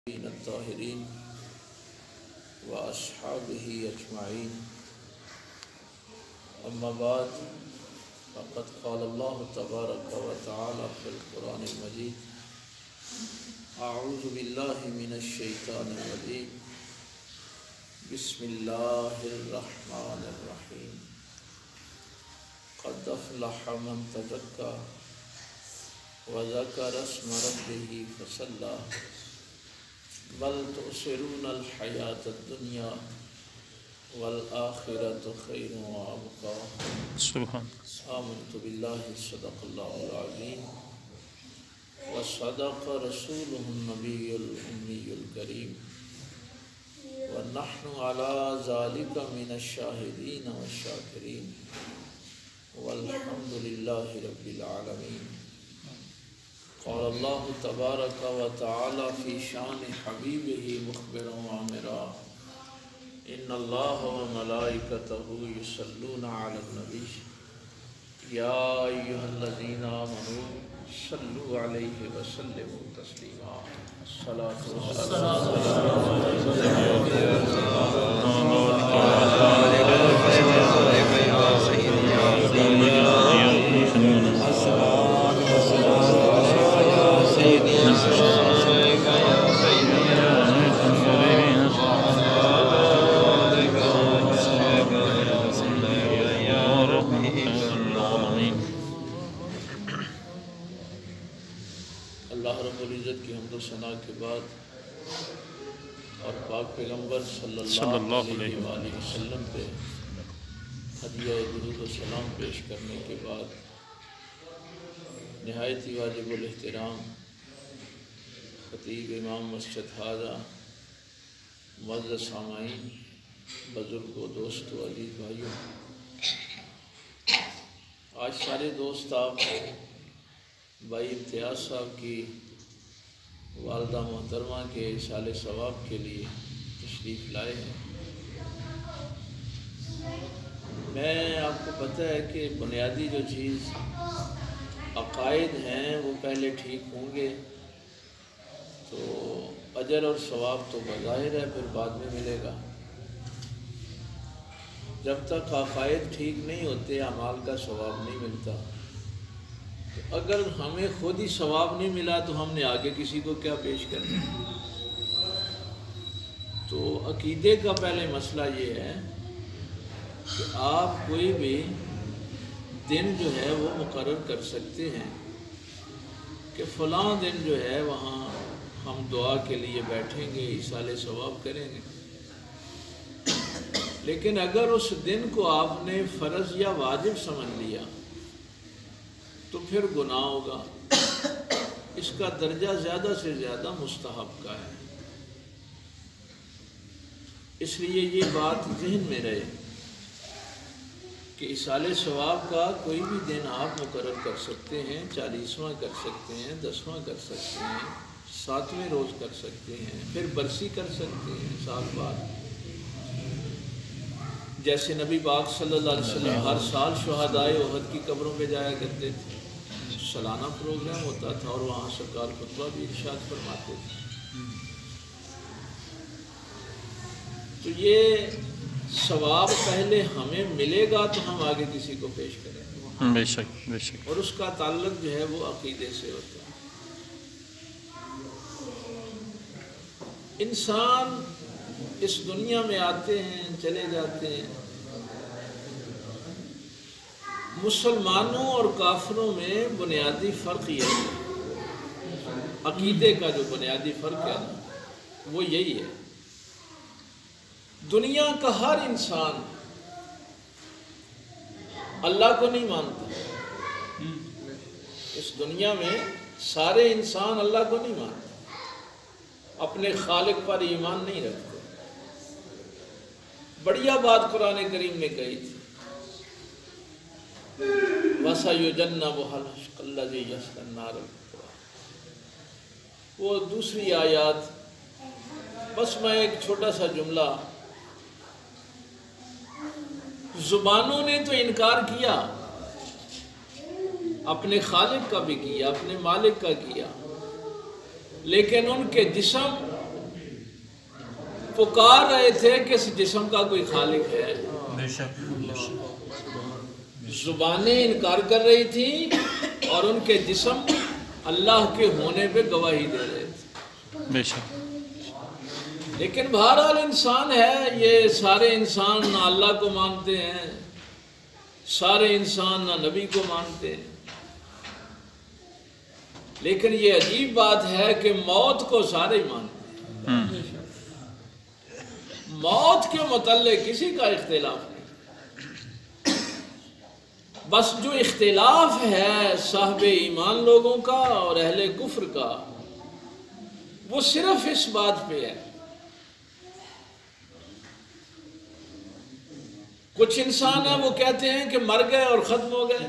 الطاهرين وأصحابه أجمعين أما بعد فقد قال الله تبارك وتعالى في القرآن المجيد أعوذ بالله من الشيطان الرجيم بسم الله الرحمن الرحيم قد أفلح من تزكى وذكر اسم ربه فصلى بل تؤثرون الحياة الدنيا والآخرة خير وأبقى سبحان آمنت بالله صدق الله العظيم وصدق رسوله النبي الأمي الكريم ونحن على ذلك من الشاهدين والشاكرين والحمد لله رب العالمين. قال الله تبارك وتعالى في شان حبيبه مخبرا وامرا ان الله وملائكته يصلون على النبي يا ايها الذين امنوا صلوا عليه وسلموا تسليما. الصلاة والسلام اللہ رب العزت کی حمد و ثنا کے بعد اور پاک پیغمبر صلی اللہ علیہ وآلہ وسلم پہ ہدیہ درود و سلام پیش کرنے کے بعد نہایت ہی واجب الاحترام خطیب امام مسجد ہاضہ معزز سامعین بزرگ و دوست و عزیز بھائیوں، آج سارے دوست آپ بھائی امتیاز صاحب کی والدہ محترمہ کے اِصالِ ثواب کے لیے تشریف لائے ہیں۔ میں آپ کو پتہ ہے کہ بنیادی جو چیز عقائد ہیں وہ پہلے ٹھیک ہوں گے تو اجر اور ثواب تو بظاہر ہے پھر بعد میں ملے گا۔ جب تک عقائد ٹھیک نہیں ہوتے اعمال کا ثواب نہیں ملتا۔ اگر ہمیں خود ہی ثواب نہیں ملا تو ہم نے آگے کسی کو کیا پیش کرنا؟ تو عقیدے کا پہلے مسئلہ یہ ہے کہ آپ کوئی بھی دن جو ہے وہ مقرر کر سکتے ہیں کہ فلاں دن جو ہے وہاں ہم دعا کے لیے بیٹھیں گے، ایصال ثواب کریں گے، لیکن اگر اس دن کو آپ نے فرض یا واجب سمجھ لیا تو پھر گناہ ہوگا۔ اس کا درجہ زیادہ سے زیادہ مستحب کا ہے۔ اس لیے یہ بات ذہن میں رہے کہ ایصال ثواب کا کوئی بھی دن آپ مقرر کر سکتے ہیں، 40واں کر سکتے ہیں، 10واں کر سکتے ہیں، 7ویں روز کر سکتے ہیں، پھر برسی کر سکتے ہیں سال بعد۔ جیسے نبی پاک صلی اللہ علیہ وسلم ہر سال شہدائے احد کی قبروں پہ جایا کرتے تھے، سالانہ پروگرام ہوتا تھا اور وہاں سرکار خطبہ بھی ارشاد فرماتے تھے۔ تو یہ ثواب پہلے ہمیں ملے گا تو ہم آگے کسی کو پیش کریں گے، بے شک بے شک، اور اس کا تعلق جو ہے وہ عقیدے سے ہوتا ہے۔ انسان اس دنیا میں آتے ہیں چلے جاتے ہیں، مسلمانوں اور کافروں میں بنیادی فرق یہ ہے، عقیدے کا جو بنیادی فرق ہے نا وہ یہی ہے۔ دنیا کا ہر انسان اللہ کو نہیں مانتا۔ اس دنیا میں سارے انسان اللہ کو نہیں مانتے، اپنے خالق پر ایمان نہیں رکھتے۔ بڑھیا بات قرآن کریم نے کہی تھی، وَسَيُجَنَّبُهَا الْأَشْقَى الَّذِي يَصْلَى النَّارَ الْكُبْرَى۔ وہ دوسری آیات، بس میں ایک چھوٹا سا جملہ، زبانوں نے تو انکار کیا، اپنے خالق کا بھی کیا، اپنے مالک کا کیا، لیکن ان کے جسم پکار رہے تھے کہ اس جسم کا کوئی خالق ہے، بے شک زبانیں انکار کر رہی تھیں اور ان کے جسم اللہ کے ہونے پہ گواہی دے رہے تھے۔ بے شک لیکن بہرحال انسان ہے، یہ سارے انسان نہ اللہ کو مانتے ہیں، سارے انسان نہ نبی کو مانتے ہیں۔ لیکن یہ عجیب بات ہے کہ موت کو سارے ہی مانتے ہیں، موت کے متعلق کسی کا اختلاف نہیں۔ بس جو اختلاف ہے صاحب ایمان لوگوں کا اور اہل کفر کا، وہ صرف اس بات پہ ہے۔ کچھ انسان ہیں وہ کہتے ہیں کہ مر گئے اور ختم ہو گئے،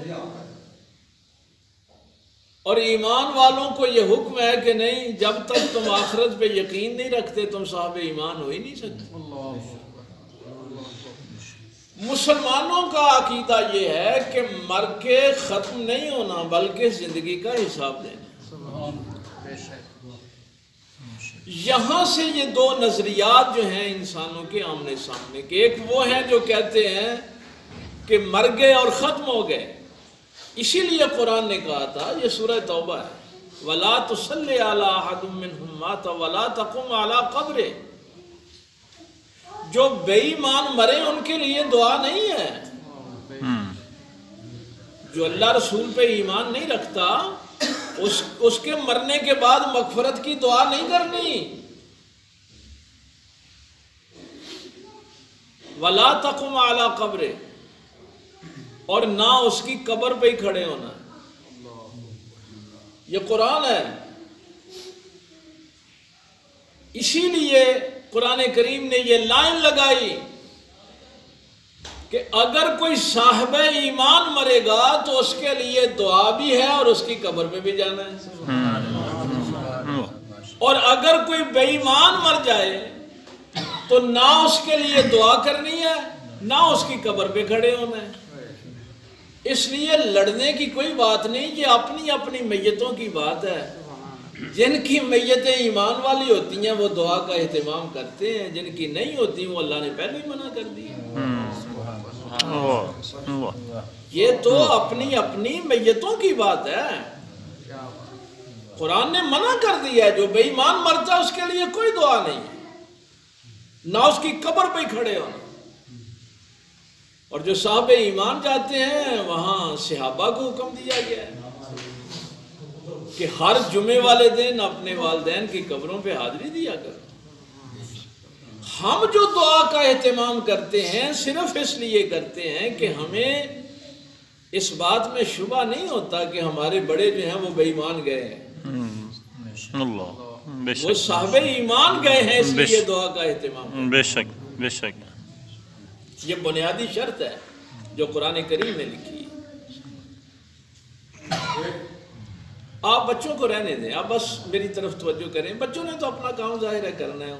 اور ایمان والوں کو یہ حکم ہے کہ نہیں، جب تک تم آخرت پہ یقین نہیں رکھتے تم صاحب ایمان ہو ہی نہیں سکتے۔ مسلمانوں کا عقیدہ یہ ہے کہ مر کے ختم نہیں ہونا بلکہ زندگی کا حساب دینا۔ یہاں سے یہ دو نظریات جو ہیں انسانوں کے آمنے سامنے کے، ایک وہ ہیں جو کہتے ہیں کہ مر گئے اور ختم ہو گئے، اسی لیے قرآن نے کہا تھا، یہ سورہ توبہ ہے، وَلَا تُصَلِّ عَلَىٰ أَحَدٍ مِّنْهُمْ مَاتَ وَلَا تَقُمْ عَلَىٰ قَبْرِهِ، جو بے ایمان مرے ان کے لیے دعا نہیں ہے۔ جو اللہ رسول پہ ایمان نہیں رکھتا اس کے مرنے کے بعد مغفرت کی دعا نہیں کرنی۔ وَلَا تَقُمْ عَلَىٰ قَبْرِهِ، اور نہ اس کی قبر پہ ہی کھڑے ہونا۔ یہ قرآن ہے، اسی لیے قرآن کریم نے یہ لائن لگائی کہ اگر کوئی صاحب ایمان مرے گا تو اس کے لیے دعا بھی ہے اور اس کی قبر پہ بھی جانا ہے، اور اگر کوئی بے ایمان مر جائے تو نہ اس کے لیے دعا کرنی ہے نہ اس کی قبر پہ کھڑے ہونا ہے۔ اس لیے لڑنے کی کوئی بات نہیں، یہ اپنی اپنی میتوں کی بات ہے۔ جن کی میتیں ایمان والی ہوتی ہیں وہ دعا کا اہتمام کرتے ہیں، جن کی نہیں ہوتی وہ اللہ نے پہلے ہی منع کر دی۔ یہ تو اپنی اپنی میتوں کی بات ہے، قرآن نے منع کر دیا ہے، جو بے ایمان مرتا ہے اس کے لیے کوئی دعا نہیں ہے، نہ اس کی قبر پہ کھڑے ہونا۔ اور جو صاحب ایمان جاتے ہیں وہاں صحابہ کو حکم دیا گیا ہے کہ ہر جمعے والے دن اپنے والدین کی قبروں پہ حاضری دیا کرو۔ ہم جو دعا کا اہتمام کرتے ہیں صرف اس لیے کرتے ہیں کہ ہمیں اس بات میں شبہ نہیں ہوتا کہ ہمارے بڑے جو ہیں وہ بے ایمان گئے ہیں، وہ صاحب ایمان گئے ہیں، اس لیے دعا کا اہتمام۔ بے شک بے شک، یہ بنیادی شرط ہے جو قرآن کریم نے لکھی ہے۔ آپ بچوں کو رہنے دیں، آپ بس میری طرف توجہ کریں، بچوں نے تو اپنا کام ظاہر ہے کرنا ہے۔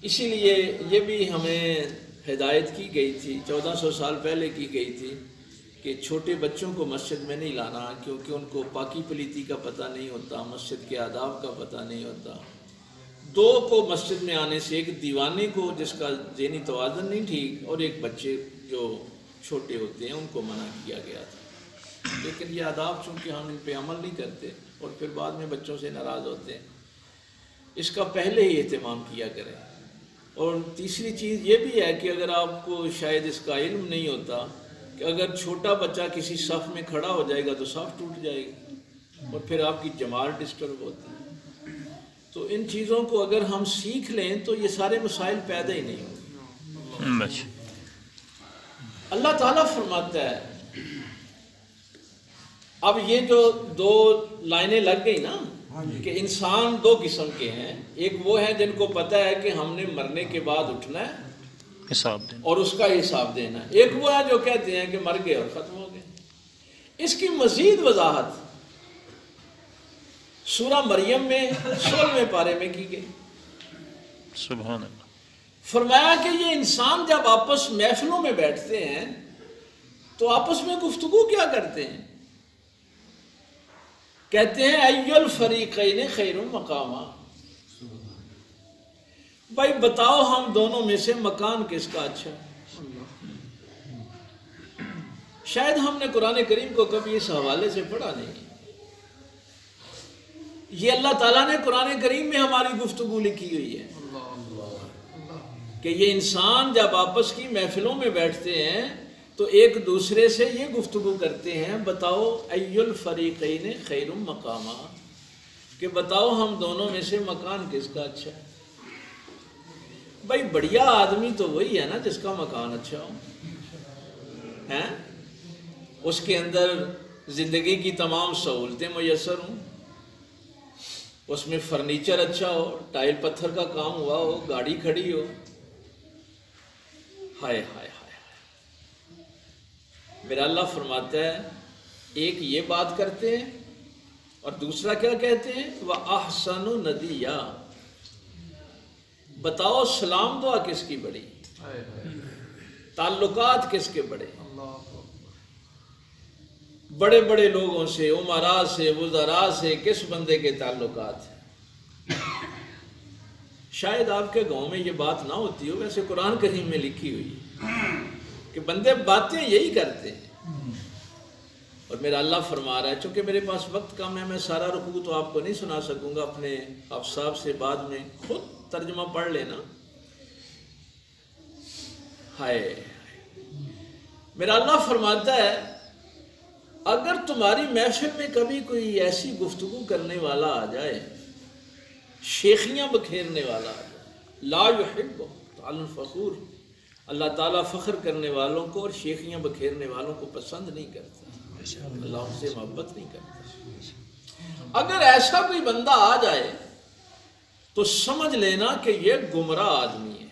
اسی لیے یہ بھی ہمیں ہدایت کی گئی تھی، 1400 سال پہلے کی گئی تھی کہ چھوٹے بچوں کو مسجد میں نہیں لانا، کیونکہ ان کو پاکی پلیتی کا پتہ نہیں ہوتا، مسجد کے آداب کا پتہ نہیں ہوتا۔ دو کو مسجد میں آنے سے، ایک دیوانے کو جس کا ذہنی توازن نہیں ٹھیک، اور ایک بچے جو چھوٹے ہوتے ہیں ان کو منع کیا گیا تھا۔ لیکن یہ آداب چونکہ ہم ان پہ عمل نہیں کرتے اور پھر بعد میں بچوں سے ناراض ہوتے ہیں، اس کا پہلے ہی اہتمام کیا کریں۔ اور تیسری چیز یہ بھی ہے کہ اگر آپ کو شاید اس کا علم نہیں ہوتا کہ اگر چھوٹا بچہ کسی صف میں کھڑا ہو جائے گا تو صف ٹوٹ جائے گی اور پھر آپ کی جماعت ڈسٹرب ہوتی ہے۔ تو ان چیزوں کو اگر ہم سیکھ لیں تو یہ سارے مسائل پیدا ہی نہیں ہوں۔ اللہ تعالیٰ فرماتا ہے، اب یہ جو دو لائنیں لگ گئی نا کہ انسان دو قسم کے ہیں، ایک وہ ہیں جن کو پتہ ہے کہ ہم نے مرنے کے بعد اٹھنا ہے حساب دینا اور اس کا حساب دینا ہے، ایک وہ ہے جو کہتے ہیں کہ مر گئے اور ختم ہو گئے۔ اس کی مزید وضاحت سورہ مریم میں 16ویں پارے میں کی گئی۔ سبحان اللہ۔ فرمایا کہ یہ انسان جب آپس محفلوں میں بیٹھتے ہیں تو آپس میں گفتگو کیا کرتے ہیں؟ کہتے ہیں ای الفریقین خیر مقاما، بھائی بتاؤ ہم دونوں میں سے مکان کس کا اچھا ہے؟ شاید ہم نے قرآن کریم کو کبھی اس حوالے سے پڑھا نہیں. یہ اللہ تعالیٰ نے قرآن کریم میں ہماری گفتگو لکھی ہوئی ہے کہ یہ انسان جب آپس کی محفلوں میں بیٹھتے ہیں تو ایک دوسرے سے یہ گفتگو کرتے ہیں، بتاؤ ای الفریقین خیر مقاما، کہ بتاؤ ہم دونوں میں سے مکان کس کا اچھا ہے. بھائی بڑھیا آدمی تو وہی ہے نا جس کا مکان اچھا ہو، ہیں اس کے اندر زندگی کی تمام سہولتیں میسر ہوں، اس میں فرنیچر اچھا ہو، ٹائل پتھر کا کام ہوا ہو، گاڑی کھڑی ہو. ہائے ہائے ہائے، میرا اللہ فرماتا ہے ایک یہ بات کرتے ہیں اور دوسرا کیا کہتے ہیں، وَأَحْسَنُ نَدِيًّا، بتاؤ سلام دعا کس کی بڑی، تعلقات کس کے بڑے، بڑے بڑے لوگوں سے، امراء سے، وزراء سے کس بندے کے تعلقات ہیں. شاید آپ کے گاؤں میں یہ بات نہ ہوتی ہو، ویسے قرآن کریم میں لکھی ہوئی ہے کہ بندے باتیں یہی کرتے ہیں. اور میرا اللہ فرما رہا ہے، چونکہ میرے پاس وقت کم ہے میں سارا رکوع تو آپ کو نہیں سنا سکوں گا، اپنے افصاح سے بعد میں خود ترجمہ پڑھ لینا. ہائے، میرا اللہ فرماتا ہے اگر تمہاری محفل میں کبھی کوئی ایسی گفتگو کرنے والا آ جائے، شیخیاں بکھیرنے والا آ جائے، لا یحب تعالی الفخور، اللہ تعالیٰ فخر کرنے والوں کو اور شیخیاں بکھیرنے والوں کو پسند نہیں کرتا، اللہ ان سے محبت نہیں کرتا. اگر ایسا کوئی بندہ آ جائے تو سمجھ لینا کہ یہ گمراہ آدمی ہے،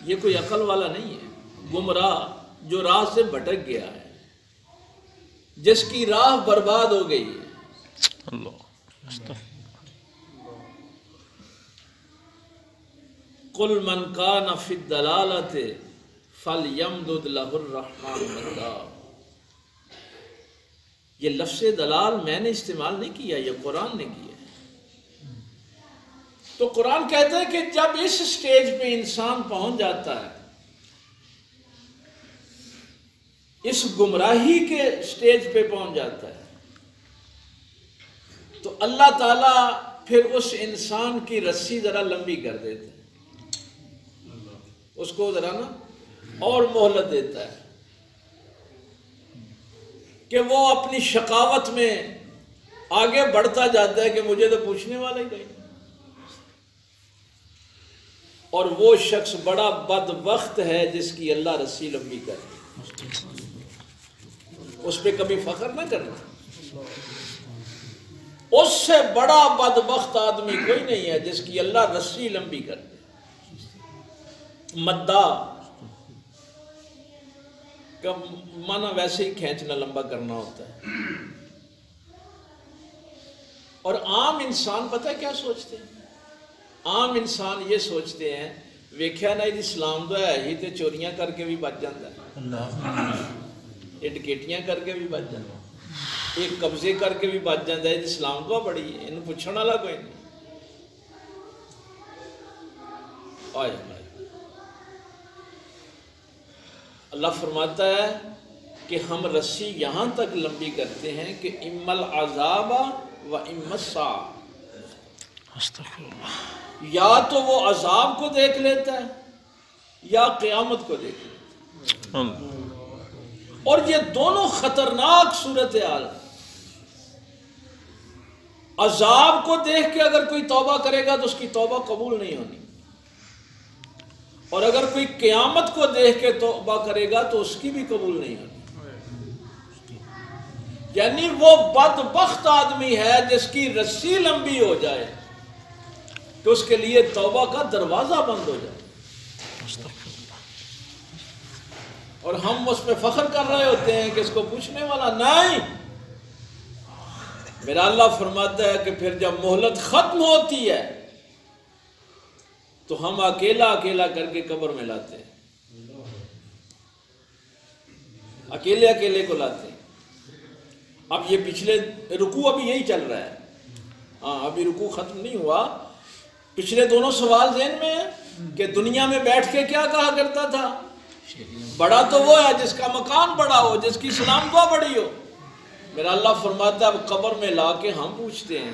یہ کوئی عقل والا نہیں ہے، گمراہ جو راہ سے بھٹک گیا ہے، جس کی راہ برباد ہو گئی ہے. قل من کان فی الضلالۃ فلیمدد لہ الرحمن مدا. یہ لفظ دلال میں نے استعمال نہیں کیا، یہ قرآن نے کیا. تو قرآن کہتا ہے کہ جب اس سٹیج پہ انسان پہنچ جاتا ہے، اس گمراہی کے سٹیج پہ پہنچ جاتا ہے، تو اللہ تعالیٰ پھر اس انسان کی رسی ذرا لمبی کر دیتا ہے، اس کو ذرا نا اور مہلت دیتا ہے کہ وہ اپنی شقاوت میں آگے بڑھتا جاتا ہے کہ مجھے تو پوچھنے والا ہی نہیں. اور وہ شخص بڑا بدبخت ہے جس کی اللہ رسی لمبی کرے. اس پہ کبھی فخر نہ کرنا، اس سے بڑا بدبخت آدمی کوئی نہیں ہے جس کی اللہ رسی لمبی کر دے. مدہ کا معنی ویسے ہی کھینچنا، لمبا کرنا ہوتا ہے. اور عام انسان پتہ ہے کیا سوچتے ہیں؟ عام انسان یہ سوچتے ہیں ویکھیا نا یہ اسلام تو ہے ہی تے چوریاں کر کے بھی بچ جاتا ہے، یہ ڈکیٹیاں کر کے بھی بچ جاتا ہے، ایک قبضے کر کے بھی بچ جاتا ہے، اسلام تو بڑی ہے، انہوں پوچھنے والا کوئی نہیں. اللہ فرماتا ہے کہ ہم رسی یہاں تک لمبی کرتے ہیں کہ اما العذاب و اما الساعہ، یا تو وہ عذاب کو دیکھ لیتا ہے یا قیامت کو دیکھ لیتا ہے. اور یہ دونوں خطرناک صورتحال. عذاب کو دیکھ کے اگر کوئی توبہ کرے گا تو اس کی توبہ قبول نہیں ہونی، اور اگر کوئی قیامت کو دیکھ کے توبہ کرے گا تو اس کی بھی قبول نہیں ہونی. یعنی وہ بدبخت آدمی ہے جس کی رسی لمبی ہو جائے تو اس کے لیے توبہ کا دروازہ بند ہو جائے. اور ہم اس پہ فخر کر رہے ہوتے ہیں کہ اس کو پوچھنے والا نہیں. میرا اللہ فرماتا ہے کہ پھر جب مہلت ختم ہوتی ہے تو ہم اکیلا اکیلا کر کے قبر میں لاتے ہیں، اکیلے اکیلے کو لاتے ہیں. اب یہ پچھلے رکوع ابھی یہی چل رہا ہے، ہاں ابھی رکوع ختم نہیں ہوا. پچھلے دونوں سوال ذہن میں ہیں کہ دنیا میں بیٹھ کے کیا کہا کرتا تھا؟ بڑا تو وہ ہے جس کا مکان بڑا ہو، جس کی سلام دعا بڑی ہو۔ میرا اللہ فرماتا ہے اب قبر میں لا کے ہم پوچھتے ہیں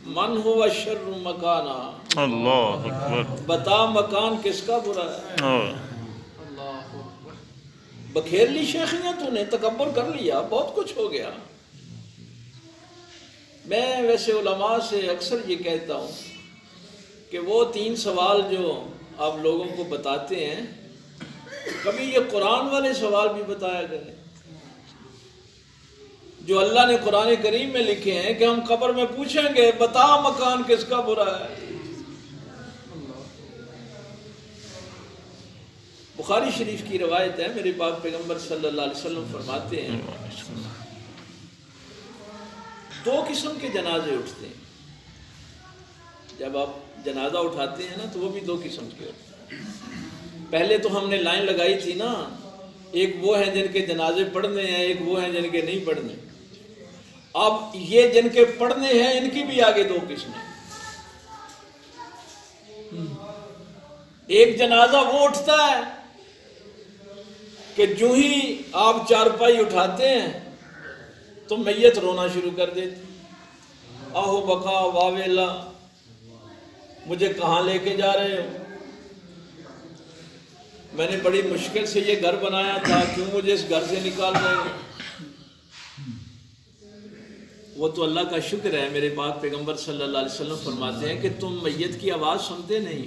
من ہوا شر مکانا، اللہ اکبر، بتا مکان کس کا برا ہے؟ بکھیر لی شیخیاں تو نے، تکبر کر لیا، بہت کچھ ہو گیا۔ میں ویسے علماء سے اکثر یہ کہتا ہوں کہ وہ 3 سوال جو آپ لوگوں کو بتاتے ہیں، کبھی یہ قرآن والے سوال بھی بتایا کریں جو اللہ نے قرآن کریم میں لکھے ہیں کہ ہم قبر میں پوچھیں گے بتا مکان کس کا برا ہے۔ بخاری شریف کی روایت ہے، میرے پاک پیغمبر صلی اللہ علیہ وسلم فرماتے ہیں 2 قسم کے جنازے اٹھتے ہیں۔ جب آپ جنازہ اٹھاتے ہیں نا تو وہ بھی 2 قسم کے ہوتے ہیں۔ پہلے تو ہم نے لائن لگائی تھی نا، ایک وہ ہیں جن کے جنازے پڑھنے ہیں، ایک وہ ہیں جن کے نہیں پڑھنے۔ اب یہ جن کے پڑھنے ہیں ان کی بھی آگے 2 قسمیں۔ ایک جنازہ وہ اٹھتا ہے کہ جو ہی آپ چارپائی اٹھاتے ہیں تو میت رونا شروع کر دیتی، آہو بکا واویلا، مجھے کہاں لے کے جا رہے ہو؟ میں نے بڑی مشکل سے یہ گھر بنایا تھا، کیوں مجھے اس گھر سے نکال رہے ہو؟ وہ تو اللہ کا شکر ہے، میرے پاک پیغمبر صلی اللہ علیہ وسلم فرماتے ہیں کہ تم میت کی آواز سنتے نہیں،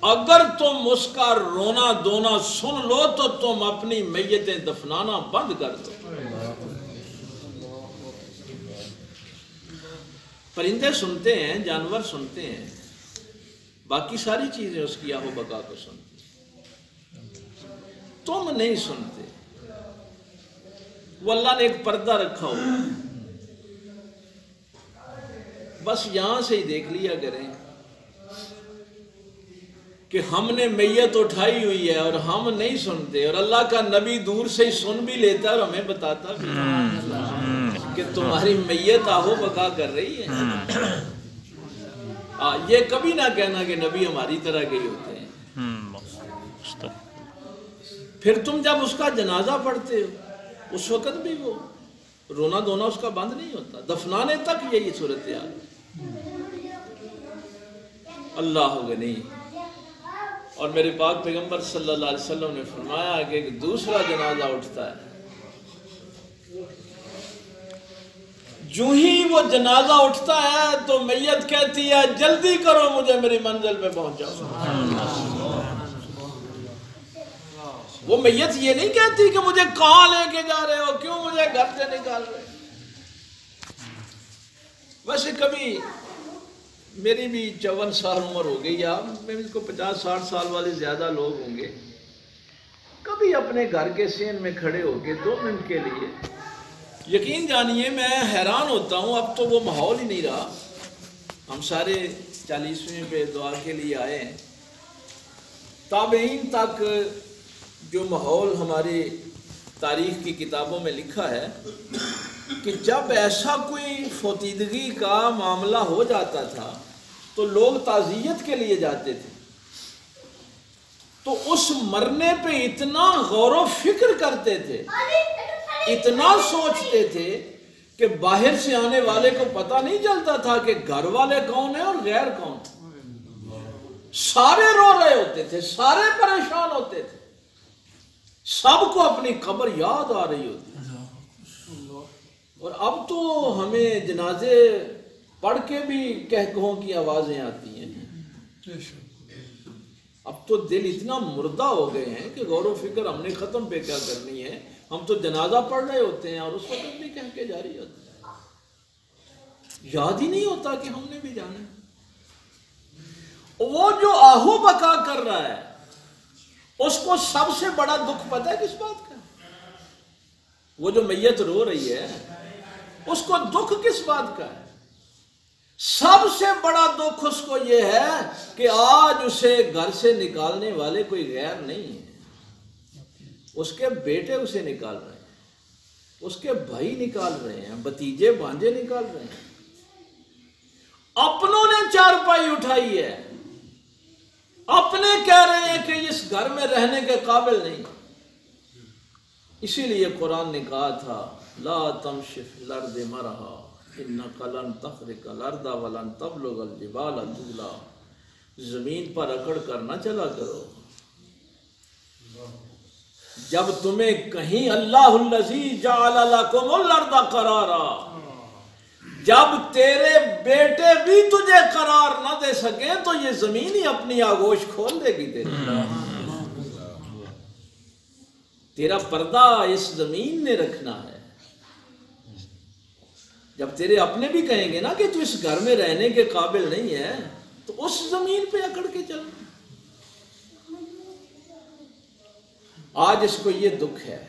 اگر تم اس کا رونا دونا سن لو تو تم اپنی میتیں دفنانا بند کر دو۔ پرندے سنتے ہیں، جانور سنتے ہیں، باقی ساری چیزیں اس کی آہو بقا کو سنتی، تم نہیں سنتے۔ وہ اللہ نے ایک پردہ رکھا ہو، بس یہاں سے ہی دیکھ لیا کریں کہ ہم نے میت اٹھائی ہوئی ہے اور ہم نہیں سنتے، اور اللہ کا نبی دور سے ہی سن بھی لیتا اور ہمیں بتاتا بھی کہ تمہاری میت آہو بقا کر رہی ہے۔ یہ کبھی نہ کہنا کہ نبی ہماری طرح کے ہی ہوتے ہیں۔ پھر تم جب اس کا جنازہ پڑھتے ہو اس وقت بھی وہ رونا دھونا اس کا بند نہیں ہوتا، دفنانے تک یہی صورتحال ہے۔ اللہ غنی۔ اور میرے پاک پیغمبر صلی اللہ علیہ وسلم نے فرمایا کہ ایک دوسرا جنازہ اٹھتا ہے، جو ہی وہ جنازہ اٹھتا ہے تو میت کہتی ہے جلدی کرو مجھے میری منزل پہ پہنچاؤ۔ وہ میت یہ نہیں کہتی کہ مجھے کہاں لے کے جا رہے ہو، کیوں مجھے گھر سے نکال رہے۔ ویسے کبھی میری بھی 54 سال عمر ہو گئی، اب میں اس کو 50-60 سال والے زیادہ لوگ ہوں گے، کبھی اپنے گھر کے سین میں کھڑے ہو کے 2 منٹ کے لیے، یقین جانیے میں حیران ہوتا ہوں، اب تو وہ ماحول ہی نہیں رہا۔ ہم سارے 40ویں پہ دعا کے لیے آئے ہیں، تابعین تک جو ماحول ہماری تاریخ کی کتابوں میں لکھا ہے کہ جب ایسا کوئی فوتیدگی کا معاملہ ہو جاتا تھا تو لوگ تعزیت کے لیے جاتے تھے، تو اس مرنے پہ اتنا غور و فکر کرتے تھے، اتنا سوچتے تھے کہ باہر سے آنے والے کو پتہ نہیں چلتا تھا کہ گھر والے کون ہیں اور غیر کون ہیں۔ سارے رو رہے ہوتے تھے، سارے پریشان ہوتے تھے، سب کو اپنی قبر یاد آ رہی ہوتی ہے۔ اور اب تو ہمیں جنازے پڑھ کے بھی کہکہوں کی آوازیں آتی ہیں۔ اب تو دل اتنا مردہ ہو گئے ہیں کہ غور و فکر ہم نے ختم پہ کیا کرنی ہے، ہم تو جنازہ پڑھ رہے ہوتے ہیں اور اس وقت بھی کہہ کے جاری ہوتے ہیں، یاد ہی نہیں ہوتا کہ ہم نے بھی جانا ہے۔ وہ جو آہو بقا کر رہا ہے اس کو سب سے بڑا دکھ پتہ ہے کس بات کا؟ وہ جو میت رو رہی ہے اس کو دکھ کس بات کا ہے؟ سب سے بڑا دکھ اس کو یہ ہے کہ آج اسے گھر سے نکالنے والے کوئی غیر نہیں ہے، اس کے بیٹے اسے نکال رہے ہیں، اس کے بھائی نکال رہے ہیں، بھتیجے بھانجے نکال رہے ہیں، اپنے کارروائی اٹھائی ہے، اپنے کہہ رہے ہیں کہ اس گھر میں رہنے کے قابل نہیں۔ اسی لیے قرآن نے کہا تھا لا تمشی فی الارض مرحا انک لن تخرق الارض ولن تبلغ الجبال طولا، زمین پر اکڑ کر نہ چلا کرو، جب تمہیں کہیں اللہ الذی جعل لکم الارض قرارا، جب تیرے بیٹے بھی تجھے قرار نہ دے سکیں تو یہ زمین ہی اپنی آغوش کھول دے گی تیرا پردہ اس زمین نے رکھنا ہے۔ جب تیرے اپنے بھی کہیں گے نا کہ تو اس گھر میں رہنے کے قابل نہیں ہے تو اس زمین پہ اکڑ کے چلنا۔ آج اس کو یہ دکھ ہے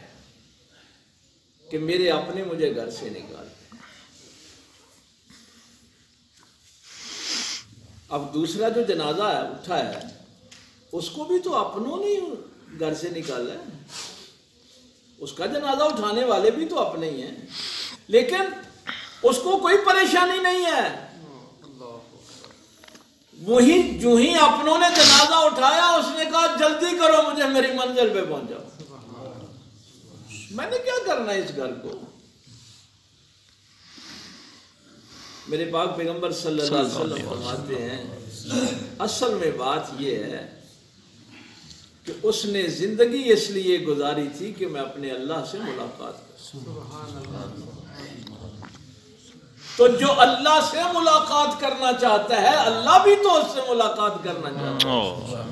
کہ میرے اپنے مجھے گھر سے نکالتے، اب دوسرا جو جنازہ ہے اٹھا ہے اس کو بھی تو اپنوں نے گھر سے نکالا ہے، اس کا جنازہ اٹھانے والے بھی تو اپنے ہی ہیں، لیکن اس کو کوئی پریشانی نہیں ہے۔ وہی جو ہی اپنوں نے جنازہ اٹھایا اس نے کہا جلدی کرو مجھے میری منزل پہ پہنچاؤ، میں نے کیا کرنا ہے اس گھر کو۔ میرے پاک پیغمبر صلی اللہ علیہ وسلم فرماتے ہیں اصل میں بات یہ ہے کہ اس نے زندگی اس لیے گزاری تھی کہ میں اپنے اللہ سے ملاقات کروں۔ تو جو اللہ سے ملاقات کرنا چاہتا ہے اللہ بھی تو اس سے ملاقات کرنا چاہتا ہے۔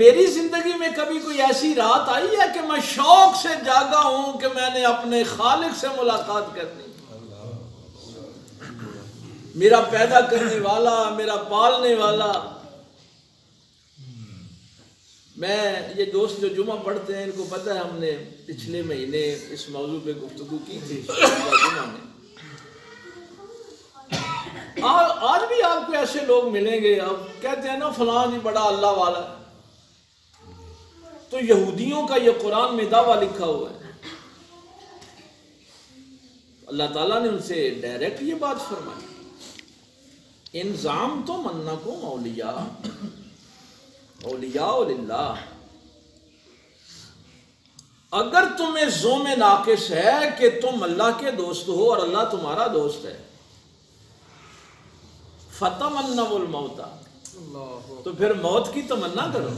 میری زندگی میں کبھی کوئی ایسی رات آئی ہے کہ میں شوق سے جاگا ہوں کہ میں نے اپنے خالق سے ملاقات کرنی، میرا پیدا کرنے والا، میرا پالنے والا۔ میں یہ دوست جو جمعہ پڑھتے ہیں ان کو پتہ ہے ہم نے پچھلے مہینے اس موضوع پہ گفتگو کی تھی جمعہ میں۔ آج بھی آپ کو ایسے لوگ ملیں گے، آپ کہتے ہیں نا فلاں جی بڑا اللہ والا، تو یہودیوں کا یہ قرآن میں دعویٰ لکھا ہوا ہے۔ اللہ تعالیٰ نے ان سے ڈائریکٹ یہ بات فرمائی انزام تو منکم اولیاء للہ، اگر تمہیں ذوم ناقص ہے کہ تم اللہ کے دوست ہو اور اللہ تمہارا دوست ہے، فتمنوا الموت، تو پھر موت کی تمنا کرو۔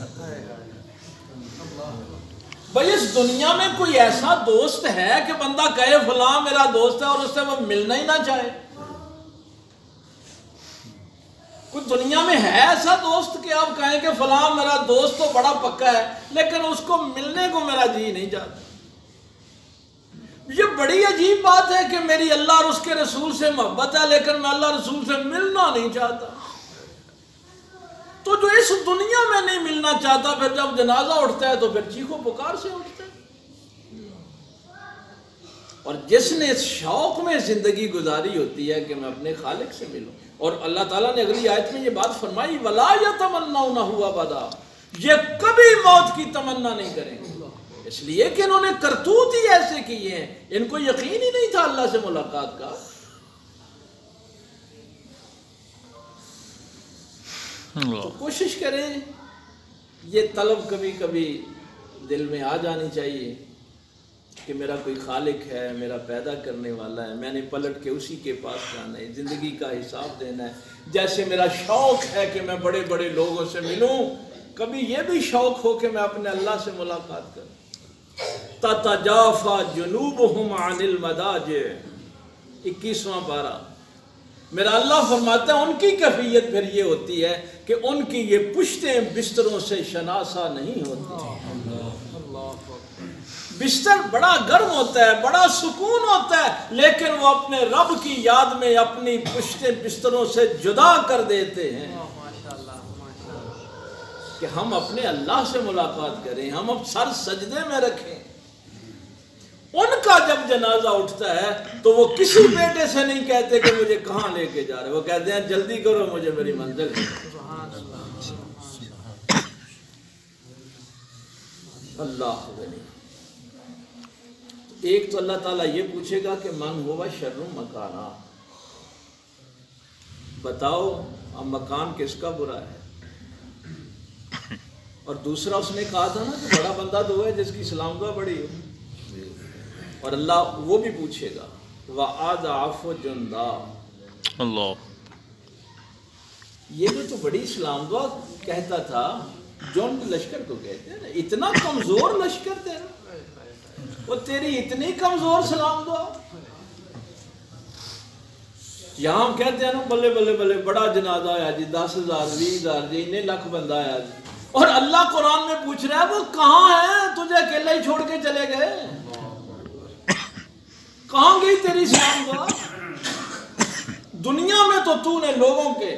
بھائی اس دنیا میں کوئی ایسا دوست ہے کہ بندہ کہے فلاں میرا دوست ہے اور اس سے وہ ملنا ہی نہ چاہے؟ کوئی دنیا میں ہے ایسا دوست کہ آپ کہیں کہ فلاں میرا دوست تو بڑا پکا ہے لیکن اس کو ملنے کو میرا جی نہیں چاہتا؟ یہ بڑی عجیب بات ہے کہ میری اللہ اور اس کے رسول سے محبت ہے لیکن میں اللہ رسول سے ملنا نہیں چاہتا۔ تو جو اس دنیا میں نہیں ملنا چاہتا پھر جب جنازہ اٹھتا ہے تو پھر چیخو پکار سے اٹھتا ہے۔ اور جس نے اس شوق میں زندگی گزاری ہوتی ہے کہ میں اپنے خالق سے ملوں، اور اللہ تعالیٰ نے اگلی آیت میں یہ بات فرمائی وَلَا يَتَمَنَّوْنَهُ أَبَدًا، یہ کبھی موت کی تمنا نہیں کریں گے، اس لیے کہ انہوں نے کرتوت ہی ایسے کیے ہیں، ان کو یقین ہی نہیں تھا اللہ سے ملاقات کا۔ تو کوشش کریں یہ طلب کبھی کبھی دل میں آ جانی چاہیے کہ میرا کوئی خالق ہے، میرا پیدا کرنے والا ہے، میں نے پلٹ کے اسی کے پاس جانا ہے، زندگی کا حساب دینا ہے۔ جیسے میرا شوق ہے کہ میں بڑے بڑے لوگوں سے ملوں، کبھی یہ بھی شوق ہو کہ میں اپنے اللہ سے ملاقات کروں۔ تَتَجَافَى جُنُوبُهُمْ عَنِ الْمَضَاجِعِ، 21واں پارہ۔ میرا اللہ فرماتا ہے ان کی کیفیت پھر یہ ہوتی ہے کہ ان کی یہ پشتیں بستروں سے شناسا نہیں ہوتی۔ بستر بڑا گرم ہوتا ہے، بڑا سکون ہوتا ہے، لیکن وہ اپنے رب کی یاد میں اپنی پشتیں بستروں سے جدا کر دیتے ہیں کہ ہم اپنے اللہ سے ملاقات کریں، ہم اب سر سجدے میں رکھیں۔ ان کا جب جنازہ اٹھتا ہے تو وہ کسی بیٹے سے نہیں کہتے کہ مجھے کہاں لے کے جا رہے، وہ کہتے ہیں جلدی کرو مجھے میری منزل ہے۔ اللہ غنی۔ ایک تو اللہ تعالیٰ یہ پوچھے گا کہ من ہوا شر مکانا، بتاؤ اب مکان کس کا برا ہے؟ اور دوسرا اس نے کہا تھا نا کہ بڑا بندہ تو ہے جس کی سلام دعا بڑی ہو، اور اللہ وہ بھی پوچھے گا وَأَضْعَفُ جُنْدًا، اللہ، یہ بھی تو بڑی سلام دعا کہتا تھا، جنڈ لشکر کو کہتے ہیں نا، اتنا کمزور لشکر تیرا، وہ تیری اتنی کمزور سلام دعا۔ یہاں ہم کہتے ہیں نا بلے بلے بلے بڑا جنازہ آیا جی، 10,000 20,000 جی، اتنے لاکھ بندہ آیا جی، اور اللہ قرآن میں پوچھ رہا ہے وہ کہاں ہے؟ تجھے اکیلا ہی چھوڑ کے چلے گئے، کہاں گئی تیری سلام دعا؟ دنیا میں تو نے لوگوں کے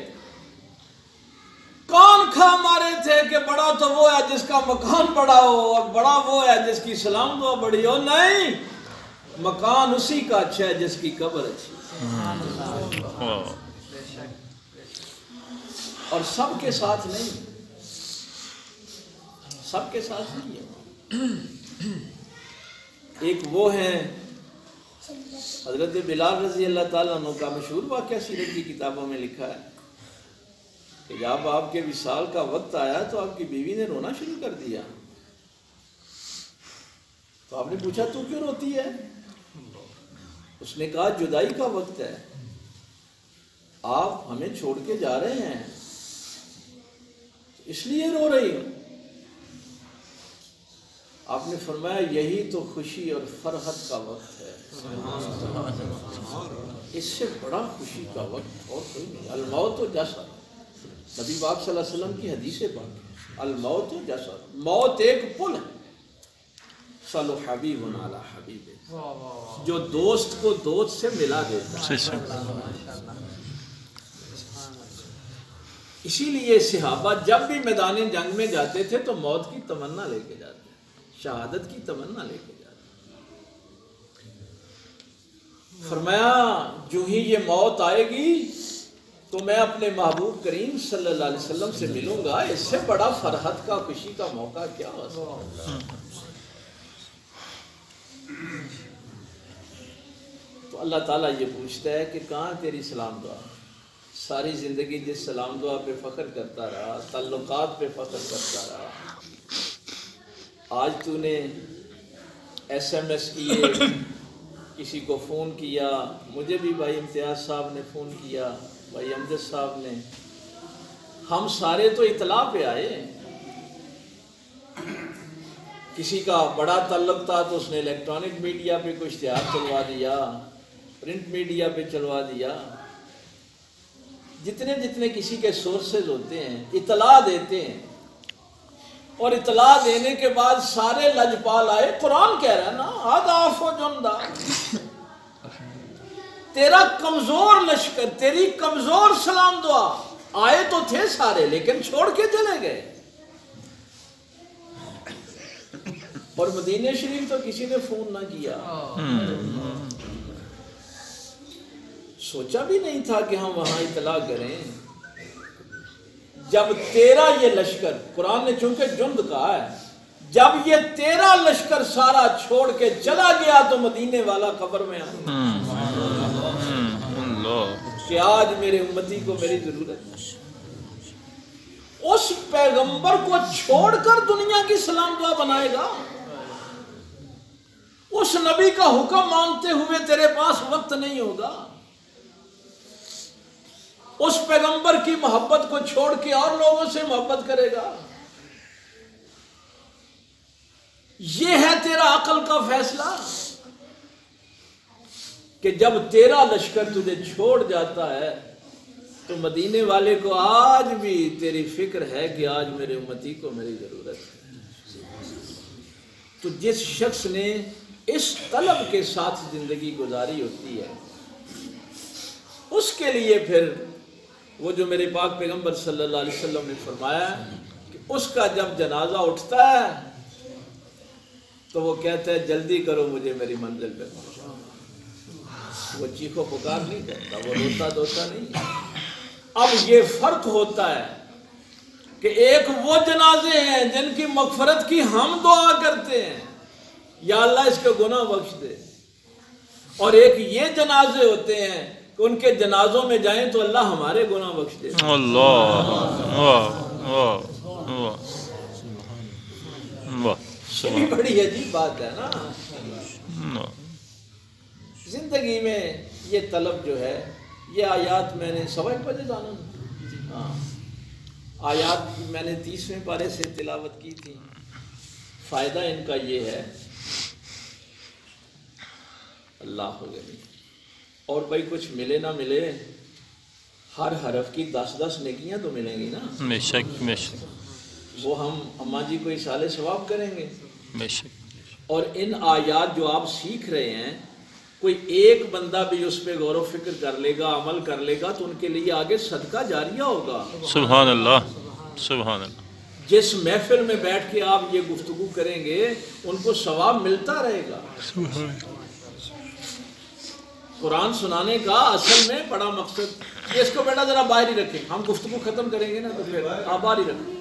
کان کھا مارے تھے کہ بڑا تو وہ ہے جس کا مکان بڑا ہو، اور بڑا وہ ہے جس کی سلام دعا بڑی ہو۔ نہیں، مکان اسی کا اچھا ہے جس کی قبر اچھی، اور سب کے ساتھ نہیں، سب کے ساتھ نہیں ہے۔ ایک وہ ہیں حضرت بلال رضی اللہ تعالیٰ عنہ کا مشہور واقعہ سیرت کی کتابوں میں لکھا ہے کہ جب آپ کے وصال کا وقت آیا تو آپ کی بیوی نے رونا شروع کر دیا، تو آپ نے پوچھا تو کیوں روتی ہے؟ اس نے کہا جدائی کا وقت ہے، آپ ہمیں چھوڑ کے جا رہے ہیں اس لیے رو رہی ہوں۔ آپ نے فرمایا یہی تو خوشی اور فرحت کا وقت ہے، اس سے بڑا خوشی کا وقت اور کوئی نہیں۔ الموت جسد، نبی پاک صلی اللہ علیہ وسلم کی حدیث پاک ہے، الموت جسد، موت ایک پل ہے، صلو حبیب علی حبیب، جو دوست کو دوست سے ملا دیتا ہے۔ اسی لیے صحابہ جب بھی میدان جنگ میں جاتے تھے تو موت کی تمنا لے کے جاتے، شہادت کی تمنا لے کے جاتے۔ فرمایا جو ہی یہ موت آئے گی تو میں اپنے محبوب کریم صلی اللہ علیہ وسلم سے ملوں گا، اس سے بڑا فرحت کا خوشی کا موقع کیا ہو سکتا ہے؟ تو اللہ تعالیٰ یہ پوچھتا ہے کہ کہاں تیری سلام دعا؟ ساری زندگی جس سلام دعا پہ فخر کرتا رہا، تعلقات پہ فخر کرتا رہا، آج تو نے SMS کیے، کسی کو فون کیا، مجھے بھی بھائی امتیاز صاحب نے فون کیا، بھائی امجد صاحب نے، ہم سارے تو اطلاع پہ آئے۔ کسی کا بڑا تعلق تھا تو اس نے الیکٹرانک میڈیا پہ کوئی اشتہار چلوا دیا، پرنٹ میڈیا پہ چلوا دیا، جتنے جتنے کسی کے سورسز ہوتے ہیں اطلاع دیتے ہیں، اور اطلاع دینے کے بعد سارے لجپال آئے۔ قرآن کہہ رہا ہے نا اضعف جندا، تیرا کمزور لشکر، تیری کمزور سلام دعا، آئے تو تھے سارے لیکن چھوڑ کے چلے گئے۔ اور مدینہ شریف تو کسی نے فون نہ کیا، سوچا بھی نہیں تھا کہ ہم وہاں اطلاع کریں۔ جب تیرا یہ لشکر، قرآن نے چونکہ جند کہا ہے، جب یہ تیرا لشکر سارا چھوڑ کے چلا گیا تو مدینے والا قبر میں آیا کہ آج میرے امتی کو میری ضرورت ہے۔ اس پیغمبر کو چھوڑ کر دنیا کی سلام دعا بنائے گا؟ اس نبی کا حکم مانتے ہوئے تیرے پاس وقت نہیں ہوگا؟ اس پیغمبر کی محبت کو چھوڑ کے اور لوگوں سے محبت کرے گا؟ یہ ہے تیرا عقل کا فیصلہ کہ جب تیرا لشکر تجھے چھوڑ جاتا ہے تو مدینے والے کو آج بھی تیری فکر ہے کہ آج میرے امتی کو میری ضرورت ہے۔ تو جس شخص نے اس طلب کے ساتھ زندگی گزاری ہوتی ہے، اس کے لیے پھر وہ جو میرے پاک پیغمبر صلی اللہ علیہ وسلم نے فرمایا کہ اس کا جب جنازہ اٹھتا ہے تو وہ کہتا ہے جلدی کرو مجھے میری منزل پہ پہنچاؤ۔ وہ چیخو پکار نہیں کرتا، وہ روتا دوتا نہیں۔ اب یہ فرق ہوتا ہے کہ ایک وہ جنازے ہیں جن کی مغفرت کی ہم دعا کرتے ہیں یا اللہ اس کے گناہ بخش دے، اور ایک یہ جنازے ہوتے ہیں کہ ان کے جنازوں میں جائیں تو اللہ ہمارے گناہ بخش دے. اللہ واہ واہ واہ واہ یہ بڑی عجیب بات ہے نا. زندگی میں یہ طلب جو ہے، یہ آیات میں نے سوائے پڑھے جانا. ہاں آیات میں نے 30ویں پارے سے تلاوت کی تھی. فائدہ ان کا یہ ہے، اللہ ہو گئی. اور بھائی کچھ ملے نہ ملے، ہر حرف کی 10 نیکیاں تو ملیں گی نا. بے شک بے شک. وہ ہم اماں جی کو اصالے ثواب کریں گے. بے شک. اور ان آیات جو آپ سیکھ رہے ہیں، کوئی ایک بندہ بھی اس پہ غور و فکر کر لے گا، عمل کر لے گا، تو ان کے لیے آگے صدقہ جاریہ ہوگا. سبحان اللہ سبحان اللہ. جس محفل میں بیٹھ کے آپ یہ گفتگو کریں گے ان کو ثواب ملتا رہے گا. قرآن سنانے کا اصل میں بڑا مقصد، اس کو بیٹا ذرا باہر ہی رکھیں. ہم گفتگو ختم کریں گے نا تو پھر آپ باہر ہی رکھیں.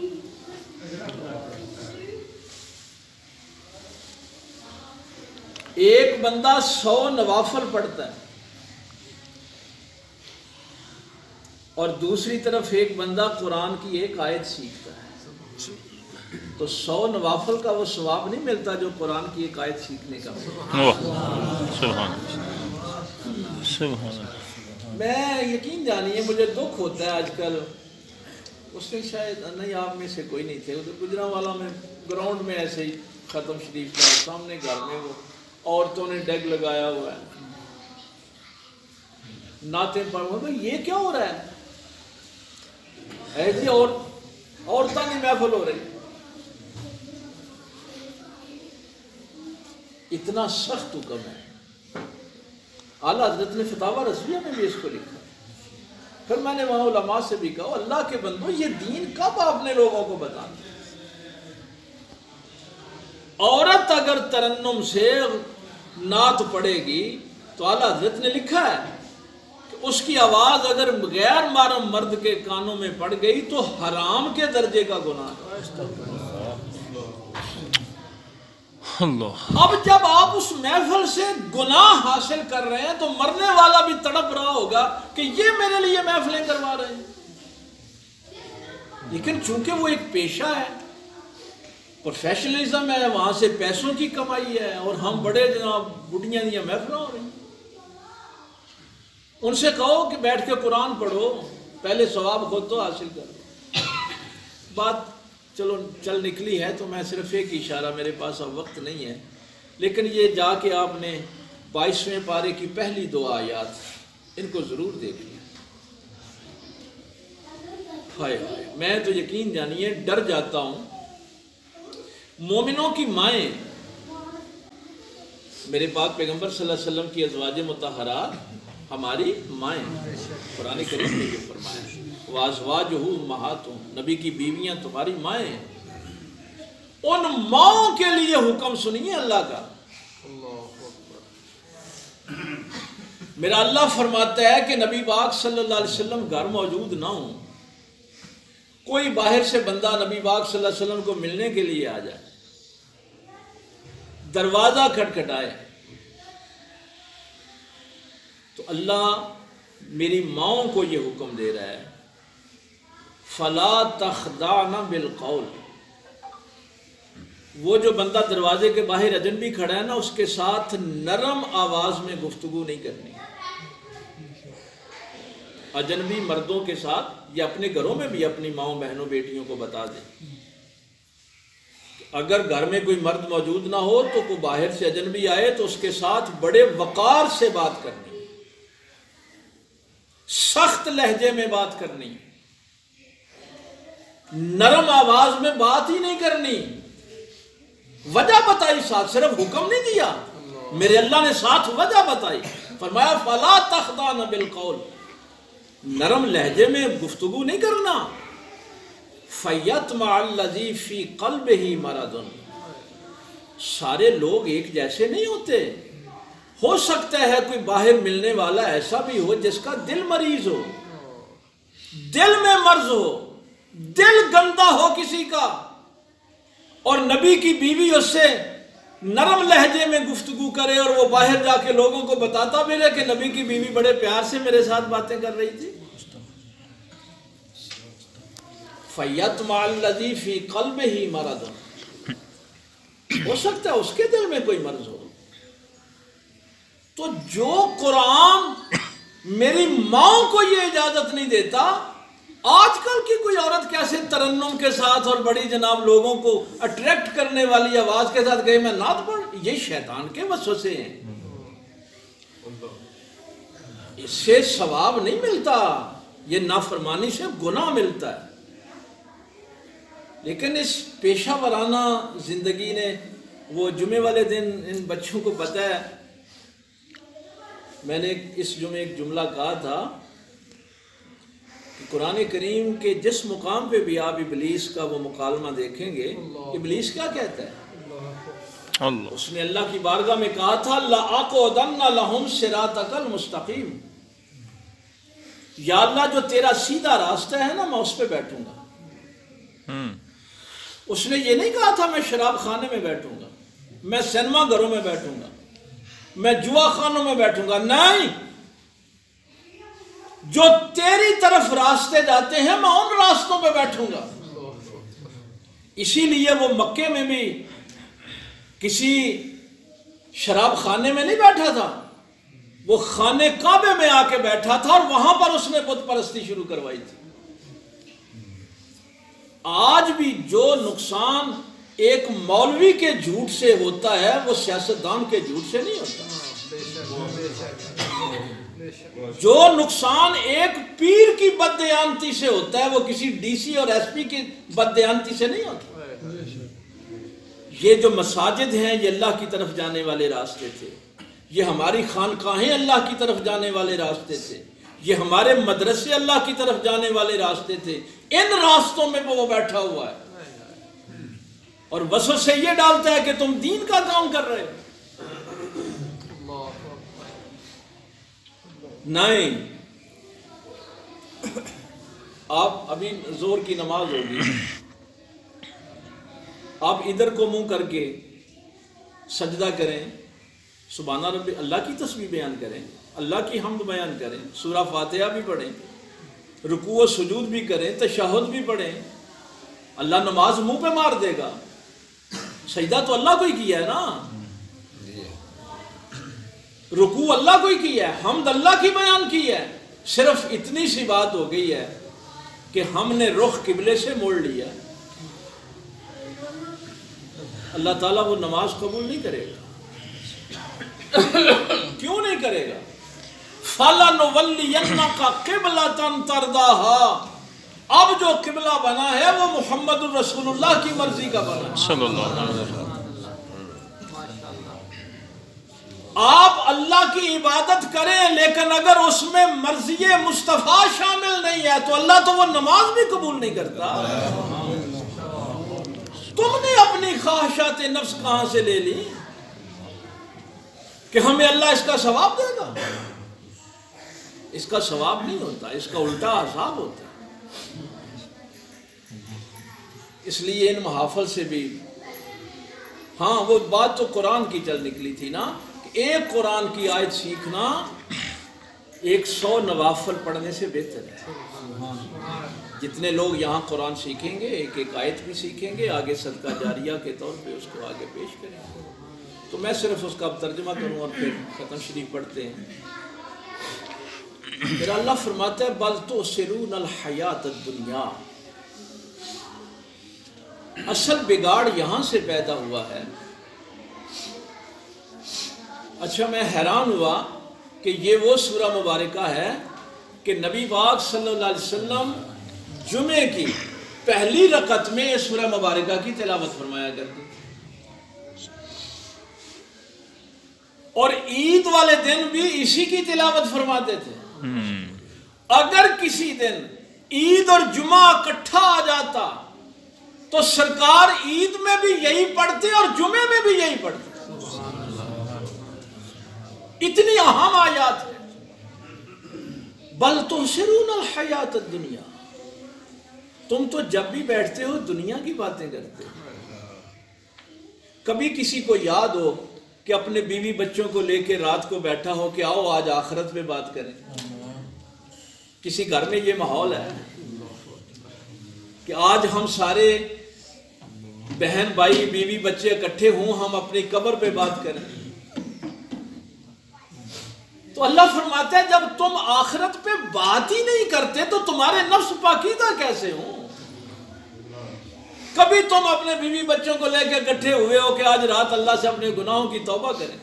ایک بندہ 100 نوافل پڑھتا ہے اور دوسری طرف ایک بندہ قرآن کی ایک آیت سیکھتا ہے، تو 100 نوافل کا وہ ثواب نہیں ملتا جو قرآن کی ایک آیت سیکھنے کا. سبحان سبحان. میں یقین جانیے مجھے دکھ ہوتا ہے آج کل. اس میں شاید نہیں آپ میں سے کوئی نہیں تھے، ادھر گجرانوالا میں گراؤنڈ میں ایسے ہی ختم شریف کا سامنے گھر میں وہ عورتوں نے ڈیگ لگایا ہوا ہے، نعتیں پڑھ رہے ہیں. یہ کیا ہو رہا ہے جی؟ عورتوں کی محفل ہو رہی. اتنا سخت حکم ہے. اعلیٰ حضرت نے فتاوی رضویہ میں بھی اس کو لکھا. پھر میں نے وہاں علماء سے بھی کہا اللہ کے بندو یہ دین کب آپ نے لوگوں کو بتانا؟ عورت اگر ترنم سے نعت پڑھے گی تو اعلیٰ حضرت نے لکھا ہے کہ اس کی آواز اگر غیر محرم مرد کے کانوں میں پڑ گئی تو حرام کے درجے کا گناہ. اللہ. اب جب آپ اس محفل سے گناہ حاصل کر رہے ہیں تو مرنے والا بھی تڑپ رہا ہوگا کہ یہ میرے لیے محفلیں کروا رہے ہیں. لیکن چونکہ وہ ایک پیشہ ہے، پروفیشنلزم ہے، وہاں سے پیسوں کی کمائی ہے، اور ہم بڑے جناب بڑھیاں دیا محفلیں ہو رہی ہیں. ان سے کہو کہ بیٹھ کے قرآن پڑھو، پہلے ثواب خود تو حاصل کرو. بات چلو چل نکلی ہے تو میں صرف ایک اشارہ، میرے پاس اب وقت نہیں ہے، لیکن یہ جا کے آپ نے 22ویں پارے کی پہلی 2 آیات ان کو ضرور دیکھیں. ہائے ہائے، میں تو یقین جانیے ڈر جاتا ہوں. مومنوں کی مائیں، میرے پاک پیغمبر صلی اللہ علیہ وسلم کی ازواج مطہرات ہماری مائیں. قرآن کریم نے یہ فرمایا وَأَزْوَاجُهُ أُمَّهَاتُهُمْ، نبی کی بیویاں تمہاری مائیں ہیں. ان ماؤں کے لیے حکم سنیے اللہ کا. میرا اللہ فرماتا ہے کہ نبی پاک صلی اللہ علیہ وسلم گھر موجود نہ ہوں، کوئی باہر سے بندہ نبی پاک صلی اللہ علیہ وسلم کو ملنے کے لیے آ جائے، دروازہ کھٹکھٹائے، تو اللہ میری ماؤں کو یہ حکم دے رہا ہے فَلَا تَخْضَعْنَ بِالْقَوْلِ. وہ جو بندہ دروازے کے باہر اجنبی کھڑا ہے نا، اس کے ساتھ نرم آواز میں گفتگو نہیں کرنی. اجنبی مردوں کے ساتھ یا اپنے گھروں میں بھی اپنی ماؤں بہنوں بیٹیوں کو بتا دیں، اگر گھر میں کوئی مرد موجود نہ ہو تو کوئی باہر سے اجنبی آئے تو اس کے ساتھ بڑے وقار سے بات کرنی، سخت لہجے میں بات کرنی، نرم آواز میں بات ہی نہیں کرنی. وجہ بتائی، ساتھ صرف حکم نہیں دیا، میرے اللہ نے ساتھ وجہ بتائی. فرمایا فَلَا تَخْضَعْنَ بِالْقَوْلِ، نرم لہجے میں گفتگو نہیں کرنا. فَيَطْمَعَ الَّذِي فِي قَلْبِهِ مَرَضٌ، سارے لوگ ایک جیسے نہیں ہوتے. ہو سکتا ہے کوئی باہر ملنے والا ایسا بھی ہو جس کا دل مریض ہو، دل میں مرض ہو، دل گندا ہو کسی کا، اور نبی کی بیوی اس سے نرم لہجے میں گفتگو کرے اور وہ باہر جا کے لوگوں کو بتاتا بھی رہے کہ نبی کی بیوی بڑے پیار سے میرے ساتھ باتیں کر رہی تھی. فَيَطْمَعَ الَّذِي فِي قَلْبِهِ مَرَضٌ، ہو سکتا ہے اس کے دل میں کوئی مرض ہو. تو جو قرآن میری ماں کو یہ اجازت نہیں دیتا، آج کل کی کوئی عورت کیسے ترنم کے ساتھ اور بڑی جناب لوگوں کو اٹریکٹ کرنے والی آواز کے ساتھ گئے میں نعت پڑھ، یہ شیطان کے وسوسے ہیں. اس سے ثواب نہیں ملتا، یہ نافرمانی سے گناہ ملتا ہے. لیکن اس پیشہ ورانہ زندگی نے، وہ جمعے والے دن ان بچوں کو پتہ ہے، میں نے اس جمعے ایک جملہ کہا تھا کہ قرآن کریم کے جس مقام پہ بھی آپ ابلیس کا وہ مکالمہ دیکھیں گے، ابلیس کیا کہتا ہے؟ اس نے اللہ کی بارگاہ میں کہا تھا لَأَقْعُدَنَّ لَهُمْ صِرَاطَكَ الْمُسْتَقِيمَ، یا اللہ جو تیرا سیدھا راستہ ہے نا میں اس پہ بیٹھوں گا. اس نے یہ نہیں کہا تھا میں شراب خانے میں بیٹھوں گا، میں سینما گھروں میں بیٹھوں گا، میں جوا خانوں میں بیٹھوں گا. نہیں، جو تیری طرف راستے جاتے ہیں میں ان راستوں پہ بیٹھوں گا. اسی لیے وہ مکے میں بھی کسی شراب خانے میں نہیں بیٹھا تھا، وہ خانے کعبے میں آ کے بیٹھا تھا اور وہاں پر اس نے بت پرستی شروع کروائی تھی. آج بھی جو نقصان ایک مولوی کے جھوٹ سے ہوتا ہے وہ سیاستدان کے جھوٹ سے نہیں ہوتا. جو نقصان ایک پیر کی بددیانتی سے ہوتا ہے وہ کسی ڈی سی اور ایس پی کی بددیانتی سے نہیں ہوتا. یہ جو مساجد ہیں یہ اللہ کی طرف جانے والے راستے تھے، یہ ہماری خانقاہیں اللہ کی طرف جانے والے راستے تھے، یہ ہمارے مدرسے اللہ کی طرف جانے والے راستے تھے. ان راستوں میں وہ بیٹھا ہوا ہے اور وسوسے یہ ڈالتا ہے کہ تم دین کا کام کر رہے ہو. نہیں، آپ ابھی زور کی نماز ہوگی، آپ ادھر کو منہ کر کے سجدہ کریں، سبحان ربی، اللہ کی تسبیح بیان کریں، اللہ کی حمد بیان کریں، سورہ فاتحہ بھی پڑھیں، رکوع و سجود بھی کریں، تشہد بھی پڑھیں. اللہ نماز منہ پہ مار دے گا. سجدہ تو اللہ کو ہی کیا ہے نا، رکوع اللہ کو ہی کیا ہے، حمد اللہ کی بیان کی ہے. صرف اتنی سی بات ہو گئی ہے کہ ہم نے رخ قبلے سے موڑ لیا. اللہ تعالیٰ وہ نماز قبول نہیں کرے گا. کیوں نہیں کرے گا؟ فَلَنُوَلِّيَنَّكَ قِبْلَةً تَرْضَاهَا، اب جو قبلہ بنا ہے وہ محمد الرسول اللہ کی مرضی کا بنا ہے صلی اللہ علیہ وسلم. آپ اللہ کی عبادت کریں لیکن اگر اس میں مرضی مصطفیٰ شامل نہیں ہے تو اللہ تو وہ نماز بھی قبول نہیں کرتا. تم نے اپنی خواہشات نفس کہاں سے لے لی کہ ہمیں اللہ اس کا ثواب دے گا؟ اس کا ثواب نہیں ہوتا، اس کا الٹا عذاب ہوتا ہے. اس لیے ان محافل سے بھی، ہاں وہ بات تو قرآن کی چل نکلی تھی نا کہ ایک قرآن کی آیت سیکھنا 100 نوافل پڑھنے سے بہتر ہے. جتنے لوگ یہاں قرآن سیکھیں گے ایک ایک آیت بھی سیکھیں گے، آگے صدقہ جاریہ کے طور پہ اس کو آگے پیش کریں گے. تو میں صرف اس کا ترجمہ کروں اور پھر ختم شریف پڑھتے ہیں. پھر اللہ فرماتا ہے بل تؤثرون الحیات الدنیا. اصل بگاڑ یہاں سے پیدا ہوا ہے. اچھا میں حیران ہوا کہ یہ وہ سورہ مبارکہ ہے کہ نبی پاک صلی اللہ علیہ وسلم جمعے کی پہلی رکعت میں اس سورہ مبارکہ کی تلاوت فرمایا کرتے تھے اور عید والے دن بھی اسی کی تلاوت فرماتے تھے. اگر کسی دن عید اور جمعہ اکٹھا آ جاتا تو سرکار عید میں بھی یہی پڑھتے اور جمعے میں بھی یہی پڑھتے. اتنی اہم آیات ہے. بل تؤثرون الحیات الدنیا، تم تو جب بھی بیٹھتے ہو دنیا کی باتیں کرتے ہو. کبھی کسی کو یاد ہو کہ اپنے بیوی بچوں کو لے کے رات کو بیٹھا ہو کہ آؤ آج آخرت پہ بات کریں؟ کسی گھر میں یہ ماحول ہے کہ آج ہم سارے بہن بھائی بیوی بچے اکٹھے ہوں، ہم اپنی قبر پہ بات کریں؟ تو اللہ فرماتا ہے جب تم آخرت پہ بات ہی نہیں کرتے تو تمہارے نفس پاکیزہ کیسے ہوں؟ کبھی تم اپنے بیوی بچوں کو لے کے اکٹھے ہوئے ہو کہ آج رات اللہ سے اپنے گناہوں کی توبہ کریں؟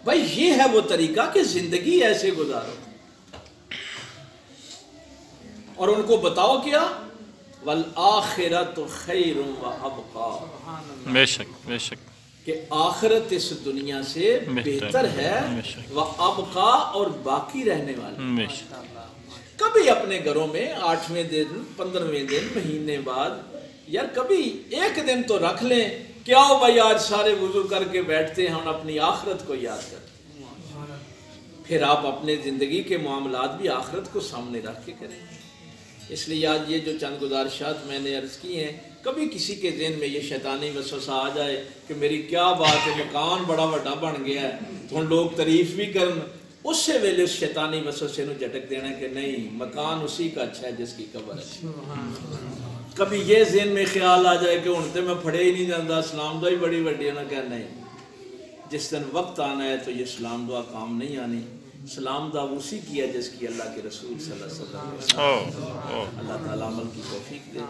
بھائی یہ ہے وہ طریقہ کہ زندگی ایسے گزارو، اور ان کو بتاؤ کیا؟ وَالْآخِرَةُ خَيْرٌ وَأَبْقَىٰ، بے شک بے شک، کہ آخرت اس دنیا سے بہتر ہے، وَأَبْقَىٰ، اور باقی رہنے والی۔ بے شک، کبھی اپنے گھروں میں 8ویں دن 15ویں دن مہینے بعد یار کبھی ایک دن تو رکھ لیں، کیا ہو بھائی آج سارے وضو کر کے بیٹھتے ہیں ہم اپنی آخرت کو یاد کرتے ہیں، پھر آپ اپنے زندگی کے معاملات بھی آخرت کو سامنے رکھ کے کریں۔ اس لیے آج یہ جو چند گزارشات میں نے عرض کی ہیں، کبھی کسی کے ذہن میں یہ شیطانی وسوسہ آ جائے کہ میری کیا بات ہے، مکان بڑا بڑا بن گیا ہے تو لوگ تعریف بھی کرن، اس سے ویلے اس شیطانی وسوسے نو جھٹک دینا کہ نہیں، مکان اسی کا اچھا ہے جس کی قبر ہے۔ کبھی یہ ذہن میں خیال آ جائے کہ ہن تے میں پھڑے ہی نہیں جاندہ، سلام دعا ہی بڑی وڈی ہے، نہ کہ نہیں، جس دن وقت آنا ہے تو یہ سلام دعا کام نہیں آنی۔ سلام دعا اسی کی ہے جس کی اللہ کے رسول صلی اللہ علیہ وسلم، اللہ تعالیٰ عمل کی توفیق دے۔